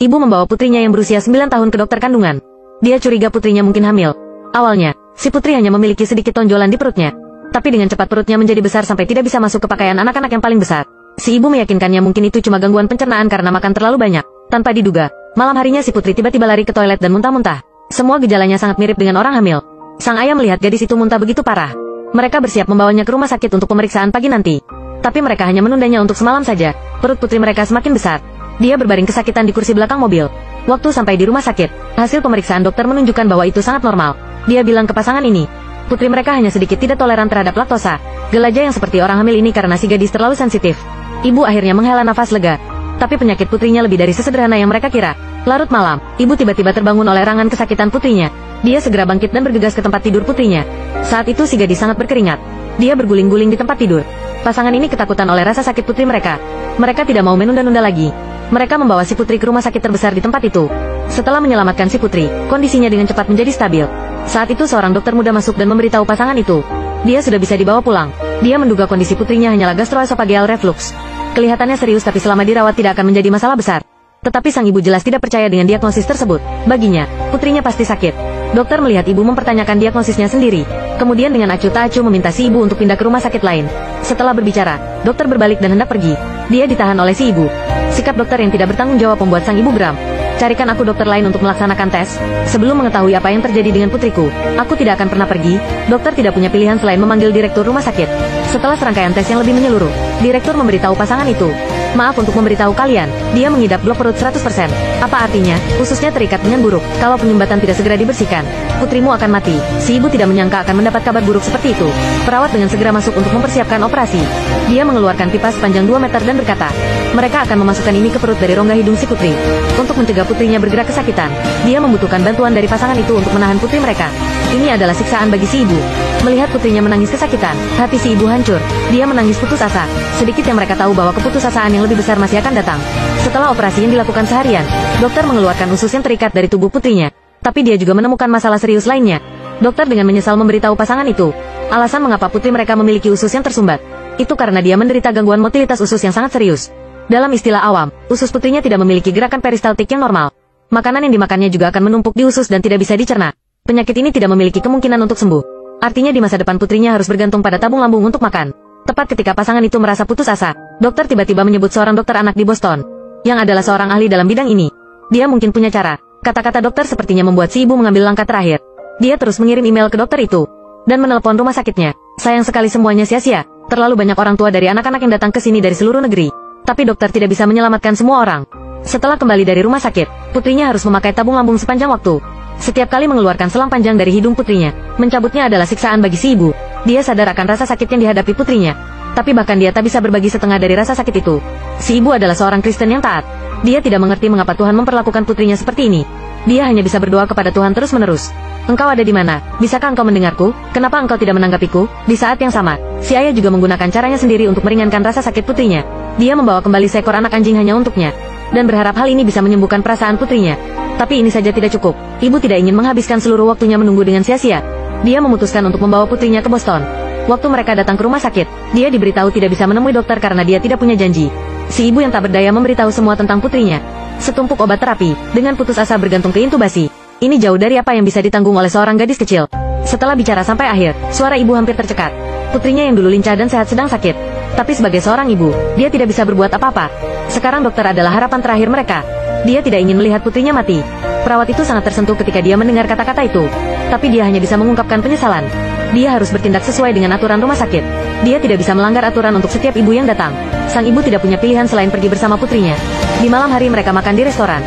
Ibu membawa putrinya yang berusia 9 tahun ke dokter kandungan. Dia curiga putrinya mungkin hamil. Awalnya, si putri hanya memiliki sedikit tonjolan di perutnya. Tapi dengan cepat perutnya menjadi besar sampai tidak bisa masuk ke pakaian anak-anak yang paling besar. Si ibu meyakinkannya mungkin itu cuma gangguan pencernaan karena makan terlalu banyak. Tanpa diduga, malam harinya si putri tiba-tiba lari ke toilet dan muntah-muntah. Semua gejalanya sangat mirip dengan orang hamil. Sang ayah melihat gadis itu muntah begitu parah. Mereka bersiap membawanya ke rumah sakit untuk pemeriksaan pagi nanti. Tapi mereka hanya menundanya untuk semalam saja. Perut putri mereka semakin besar. Dia berbaring kesakitan di kursi belakang mobil. Waktu sampai di rumah sakit, hasil pemeriksaan dokter menunjukkan bahwa itu sangat normal. Dia bilang ke pasangan ini, putri mereka hanya sedikit tidak toleran terhadap laktosa. Gelaja yang seperti orang hamil ini karena si gadis terlalu sensitif. Ibu akhirnya menghela nafas lega. Tapi penyakit putrinya lebih dari sesederhana yang mereka kira. Larut malam, ibu tiba-tiba terbangun oleh erangan kesakitan putrinya. Dia segera bangkit dan bergegas ke tempat tidur putrinya. Saat itu si gadis sangat berkeringat. Dia berguling-guling di tempat tidur. Pasangan ini ketakutan oleh rasa sakit putri mereka. Mereka tidak mau menunda-nunda lagi. Mereka membawa si putri ke rumah sakit terbesar di tempat itu. Setelah menyelamatkan si putri, kondisinya dengan cepat menjadi stabil. Saat itu seorang dokter muda masuk dan memberitahu pasangan itu. Dia sudah bisa dibawa pulang. Dia menduga kondisi putrinya hanyalah gastroesophageal reflux. Kelihatannya serius tapi selama dirawat tidak akan menjadi masalah besar. Tetapi sang ibu jelas tidak percaya dengan diagnosis tersebut. Baginya, putrinya pasti sakit. Dokter melihat ibu mempertanyakan diagnosisnya sendiri. Kemudian dengan acuh tak acuh meminta si ibu untuk pindah ke rumah sakit lain. Setelah berbicara, dokter berbalik dan hendak pergi. Dia ditahan oleh si ibu. Sikap dokter yang tidak bertanggung jawab membuat sang ibu geram. Carikan aku dokter lain untuk melaksanakan tes. Sebelum mengetahui apa yang terjadi dengan putriku, aku tidak akan pernah pergi. Dokter tidak punya pilihan selain memanggil direktur rumah sakit. Setelah serangkaian tes yang lebih menyeluruh, direktur memberitahu pasangan itu. Maaf untuk memberitahu kalian, dia mengidap blok perut 100%. Apa artinya? Ususnya terikat dengan buruk. Kalau penyumbatan tidak segera dibersihkan, putrimu akan mati. Si ibu tidak menyangka akan mendapat kabar buruk seperti itu. Perawat dengan segera masuk untuk mempersiapkan operasi. Dia mengeluarkan pipa sepanjang 2 meter dan berkata, mereka akan memasukkan ini ke perut dari rongga hidung si putri. Untuk mencegah putrinya bergerak kesakitan, dia membutuhkan bantuan dari pasangan itu untuk menahan putri mereka. Ini adalah siksaan bagi si ibu. Melihat putrinya menangis kesakitan, hati si ibu hancur. Dia menangis putus asa. Sedikit yang mereka tahu bahwa keputusasaan yang lebih besar masih akan datang. Setelah operasi yang dilakukan seharian, dokter mengeluarkan usus yang terikat dari tubuh putrinya. Tapi dia juga menemukan masalah serius lainnya. Dokter dengan menyesal memberitahu pasangan itu, alasan mengapa putri mereka memiliki usus yang tersumbat. Itu karena dia menderita gangguan motilitas usus yang sangat serius. Dalam istilah awam, usus putrinya tidak memiliki gerakan peristaltik yang normal. Makanan yang dimakannya juga akan menumpuk di usus dan tidak bisa dicerna. Penyakit ini tidak memiliki kemungkinan untuk sembuh. Artinya di masa depan putrinya harus bergantung pada tabung lambung untuk makan. Tepat ketika pasangan itu merasa putus asa, dokter tiba-tiba menyebut seorang dokter anak di Boston, yang adalah seorang ahli dalam bidang ini. Dia mungkin punya cara. Kata-kata dokter sepertinya membuat si ibu mengambil langkah terakhir. Dia terus mengirim email ke dokter itu, dan menelepon rumah sakitnya. Sayang sekali semuanya sia-sia. Terlalu banyak orang tua dari anak-anak yang datang ke sini dari seluruh negeri. Tapi dokter tidak bisa menyelamatkan semua orang. Setelah kembali dari rumah sakit, putrinya harus memakai tabung lambung sepanjang waktu. Setiap kali mengeluarkan selang panjang dari hidung putrinya, mencabutnya adalah siksaan bagi si ibu. Dia sadar akan rasa sakit yang dihadapi putrinya. Tapi bahkan dia tak bisa berbagi setengah dari rasa sakit itu. Si ibu adalah seorang Kristen yang taat. Dia tidak mengerti mengapa Tuhan memperlakukan putrinya seperti ini. Dia hanya bisa berdoa kepada Tuhan terus-menerus. Engkau ada di mana? Bisakah engkau mendengarku? Kenapa engkau tidak menanggapiku? Di saat yang sama, si ayah juga menggunakan caranya sendiri untuk meringankan rasa sakit putrinya. Dia membawa kembali seekor anak anjing hanya untuknya, dan berharap hal ini bisa menyembuhkan perasaan putrinya. Tapi ini saja tidak cukup. Ibu tidak ingin menghabiskan seluruh waktunya menunggu dengan sia-sia. Dia memutuskan untuk membawa putrinya ke Boston. Waktu mereka datang ke rumah sakit, dia diberitahu tidak bisa menemui dokter karena dia tidak punya janji. Si ibu yang tak berdaya memberitahu semua tentang putrinya. Setumpuk obat terapi, dengan putus asa bergantung ke intubasi. Ini jauh dari apa yang bisa ditanggung oleh seorang gadis kecil. Setelah bicara sampai akhir, suara ibu hampir tercekat. Putrinya yang dulu lincah dan sehat sedang sakit. Tapi sebagai seorang ibu, dia tidak bisa berbuat apa-apa. Sekarang dokter adalah harapan terakhir mereka. Dia tidak ingin melihat putrinya mati. Perawat itu sangat tersentuh ketika dia mendengar kata-kata itu. Tapi dia hanya bisa mengungkapkan penyesalan. Dia harus bertindak sesuai dengan aturan rumah sakit. Dia tidak bisa melanggar aturan untuk setiap ibu yang datang. Sang ibu tidak punya pilihan selain pergi bersama putrinya. Di malam hari mereka makan di restoran.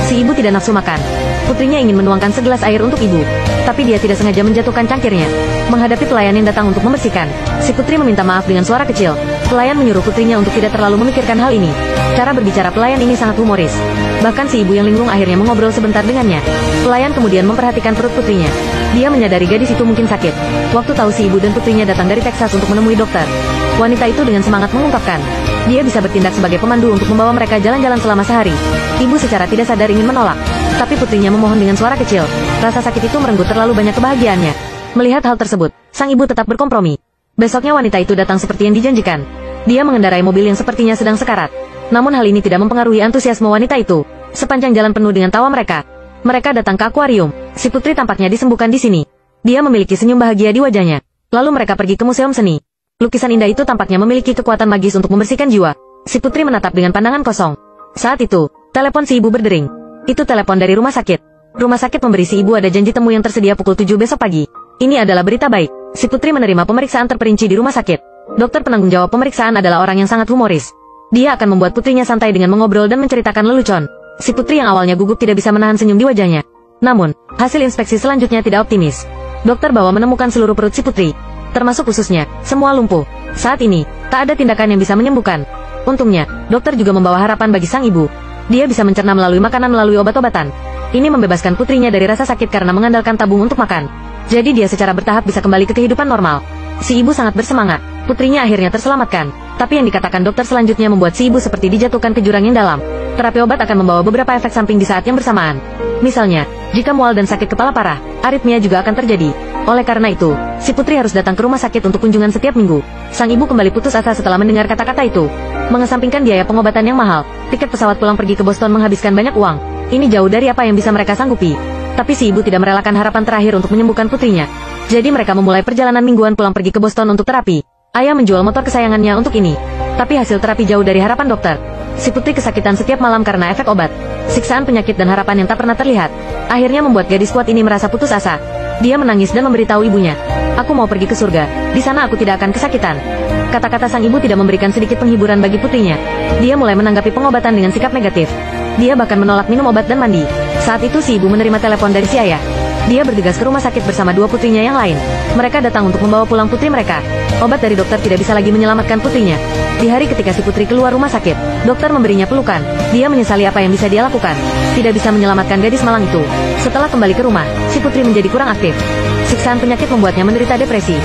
Si ibu tidak nafsu makan. Putrinya ingin menuangkan segelas air untuk ibu. Tapi dia tidak sengaja menjatuhkan cangkirnya. Menghadapi pelayan yang datang untuk membersihkan, si putri meminta maaf dengan suara kecil. Pelayan menyuruh putrinya untuk tidak terlalu memikirkan hal ini. Cara berbicara pelayan ini sangat humoris. Bahkan si ibu yang linglung akhirnya mengobrol sebentar dengannya. Pelayan kemudian memperhatikan perut putrinya. Dia menyadari gadis itu mungkin sakit. Waktu tahu si ibu dan putrinya datang dari Texas untuk menemui dokter, wanita itu dengan semangat mengungkapkan, dia bisa bertindak sebagai pemandu untuk membawa mereka jalan-jalan selama sehari. Ibu secara tidak sadar ingin menolak, tapi putrinya memohon dengan suara kecil. Rasa sakit itu merenggut terlalu banyak kebahagiaannya. Melihat hal tersebut, sang ibu tetap berkompromi. Besoknya wanita itu datang seperti yang dijanjikan. Dia mengendarai mobil yang sepertinya sedang sekarat. Namun hal ini tidak mempengaruhi antusiasme wanita itu. Sepanjang jalan penuh dengan tawa mereka. Mereka datang ke akuarium. Si putri tampaknya disembuhkan di sini. Dia memiliki senyum bahagia di wajahnya. Lalu mereka pergi ke museum seni. Lukisan indah itu tampaknya memiliki kekuatan magis untuk membersihkan jiwa. Si putri menatap dengan pandangan kosong. Saat itu, telepon si ibu berdering. Itu telepon dari rumah sakit. Rumah sakit memberi si ibu ada janji temu yang tersedia pukul 7 besok pagi. Ini adalah berita baik. Si putri menerima pemeriksaan terperinci di rumah sakit. Dokter penanggung jawab pemeriksaan adalah orang yang sangat humoris. Dia akan membuat putrinya santai dengan mengobrol dan menceritakan lelucon. Si putri yang awalnya gugup tidak bisa menahan senyum di wajahnya. Namun, hasil inspeksi selanjutnya tidak optimis. Dokter bahwa menemukan seluruh perut si putri, termasuk ususnya, semua lumpuh. Saat ini, tak ada tindakan yang bisa menyembuhkan. Untungnya, dokter juga membawa harapan bagi sang ibu. Dia bisa mencerna melalui makanan melalui obat-obatan. Ini membebaskan putrinya dari rasa sakit karena mengandalkan tabung untuk makan. Jadi dia secara bertahap bisa kembali ke kehidupan normal. Si ibu sangat bersemangat. Putrinya akhirnya terselamatkan. Tapi yang dikatakan dokter selanjutnya membuat si ibu seperti dijatuhkan ke jurang yang dalam. Terapi obat akan membawa beberapa efek samping di saat yang bersamaan. Misalnya, jika mual dan sakit kepala parah, aritmia juga akan terjadi. Oleh karena itu, si putri harus datang ke rumah sakit untuk kunjungan setiap minggu. Sang ibu kembali putus asa setelah mendengar kata-kata itu. Mengesampingkan biaya pengobatan yang mahal, tiket pesawat pulang pergi ke Boston menghabiskan banyak uang. Ini jauh dari apa yang bisa mereka sanggupi. Tapi si ibu tidak merelakan harapan terakhir untuk menyembuhkan putrinya. Jadi mereka memulai perjalanan mingguan pulang pergi ke Boston untuk terapi. Ayah menjual motor kesayangannya untuk ini. Tapi hasil terapi jauh dari harapan dokter. Si putri kesakitan setiap malam karena efek obat. Siksaan penyakit dan harapan yang tak pernah terlihat. Akhirnya membuat gadis kuat ini merasa putus asa. Dia menangis dan memberitahu ibunya. Aku mau pergi ke surga. Di sana aku tidak akan kesakitan. Kata-kata sang ibu tidak memberikan sedikit penghiburan bagi putrinya. Dia mulai menanggapi pengobatan dengan sikap negatif. Dia bahkan menolak minum obat dan mandi. Saat itu si ibu menerima telepon dari si ayah. Dia bergegas ke rumah sakit bersama dua putrinya yang lain. Mereka datang untuk membawa pulang putri mereka. Obat dari dokter tidak bisa lagi menyelamatkan putrinya. Di hari ketika si putri keluar rumah sakit, dokter memberinya pelukan. Dia menyesali apa yang bisa dia lakukan. Tidak bisa menyelamatkan gadis malang itu. Setelah kembali ke rumah, si putri menjadi kurang aktif. Siksaan penyakit membuatnya menderita depresi.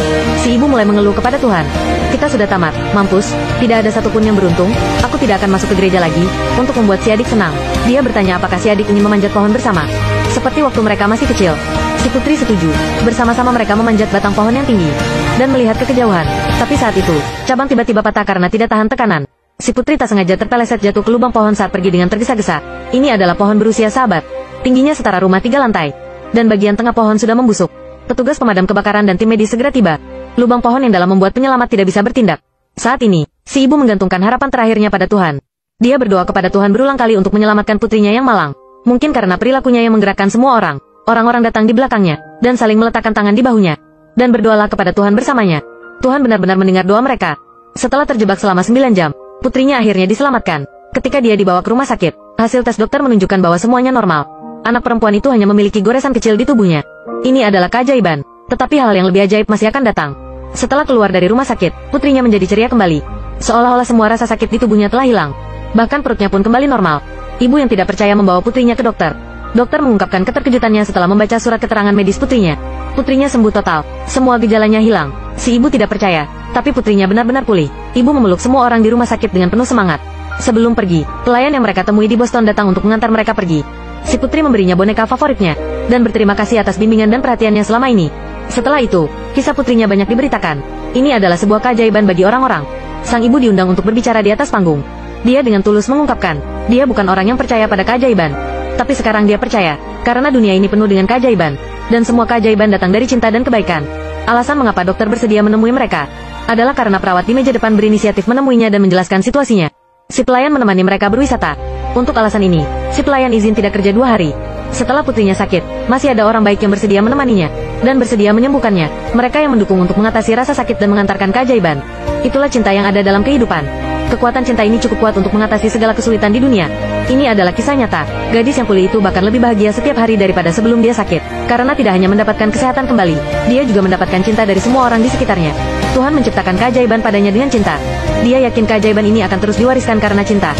Si ibu mulai mengeluh kepada Tuhan. Kita sudah tamat, mampus, tidak ada satupun yang beruntung. Aku tidak akan masuk ke gereja lagi. Untuk membuat si adik senang, dia bertanya apakah si adik ingin memanjat pohon bersama. Seperti waktu mereka masih kecil. Si putri setuju. Bersama-sama mereka memanjat batang pohon yang tinggi dan melihat ke kejauhan. Tapi saat itu, cabang tiba-tiba patah karena tidak tahan tekanan. Si putri tak sengaja terpeleset jatuh ke lubang pohon saat pergi dengan tergesa-gesa. Ini adalah pohon berusia seabad. Tingginya setara rumah 3 lantai. Dan bagian tengah pohon sudah membusuk. Petugas pemadam kebakaran dan tim medis segera tiba. Lubang pohon yang dalam membuat penyelamat tidak bisa bertindak. Saat ini, si ibu menggantungkan harapan terakhirnya pada Tuhan. Dia berdoa kepada Tuhan berulang kali untuk menyelamatkan putrinya yang malang. Mungkin karena perilakunya yang menggerakkan semua orang. Orang-orang datang di belakangnya, dan saling meletakkan tangan di bahunya. Dan berdoalah kepada Tuhan bersamanya. Tuhan benar-benar mendengar doa mereka. Setelah terjebak selama 9 jam, putrinya akhirnya diselamatkan. Ketika dia dibawa ke rumah sakit, hasil tes dokter menunjukkan bahwa semuanya normal. Anak perempuan itu hanya memiliki goresan kecil di tubuhnya. Ini adalah keajaiban. Tetapi hal yang lebih ajaib masih akan datang. Setelah keluar dari rumah sakit, putrinya menjadi ceria kembali. Seolah-olah semua rasa sakit di tubuhnya telah hilang. Bahkan perutnya pun kembali normal. Ibu yang tidak percaya membawa putrinya ke dokter. Dokter mengungkapkan keterkejutannya setelah membaca surat keterangan medis putrinya. Putrinya sembuh total. Semua gejalanya hilang. Si ibu tidak percaya. Tapi putrinya benar-benar pulih. Ibu memeluk semua orang di rumah sakit dengan penuh semangat. Sebelum pergi, pelayan yang mereka temui di Boston datang untuk mengantar mereka pergi. Si putri memberinya boneka favoritnya. Dan berterima kasih atas bimbingan dan perhatiannya selama ini. Setelah itu, kisah putrinya banyak diberitakan. Ini adalah sebuah keajaiban bagi orang-orang. Sang ibu diundang untuk berbicara di atas panggung. Dia dengan tulus mengungkapkan, dia bukan orang yang percaya pada keajaiban. Tapi sekarang dia percaya, karena dunia ini penuh dengan keajaiban. Dan semua keajaiban datang dari cinta dan kebaikan. Alasan mengapa dokter bersedia menemui mereka adalah karena perawat di meja depan berinisiatif menemuinya dan menjelaskan situasinya. Si pelayan menemani mereka berwisata. Untuk alasan ini, si pelayan izin tidak kerja 2 hari. Setelah putrinya sakit, masih ada orang baik yang bersedia menemaninya dan bersedia menyembuhkannya. Mereka yang mendukung untuk mengatasi rasa sakit dan mengantarkan keajaiban. Itulah cinta yang ada dalam kehidupan. Kekuatan cinta ini cukup kuat untuk mengatasi segala kesulitan di dunia. Ini adalah kisah nyata. Gadis yang pulih itu bahkan lebih bahagia setiap hari daripada sebelum dia sakit. Karena tidak hanya mendapatkan kesehatan kembali, dia juga mendapatkan cinta dari semua orang di sekitarnya. Tuhan menciptakan keajaiban padanya dengan cinta. Dia yakin keajaiban ini akan terus diwariskan karena cinta.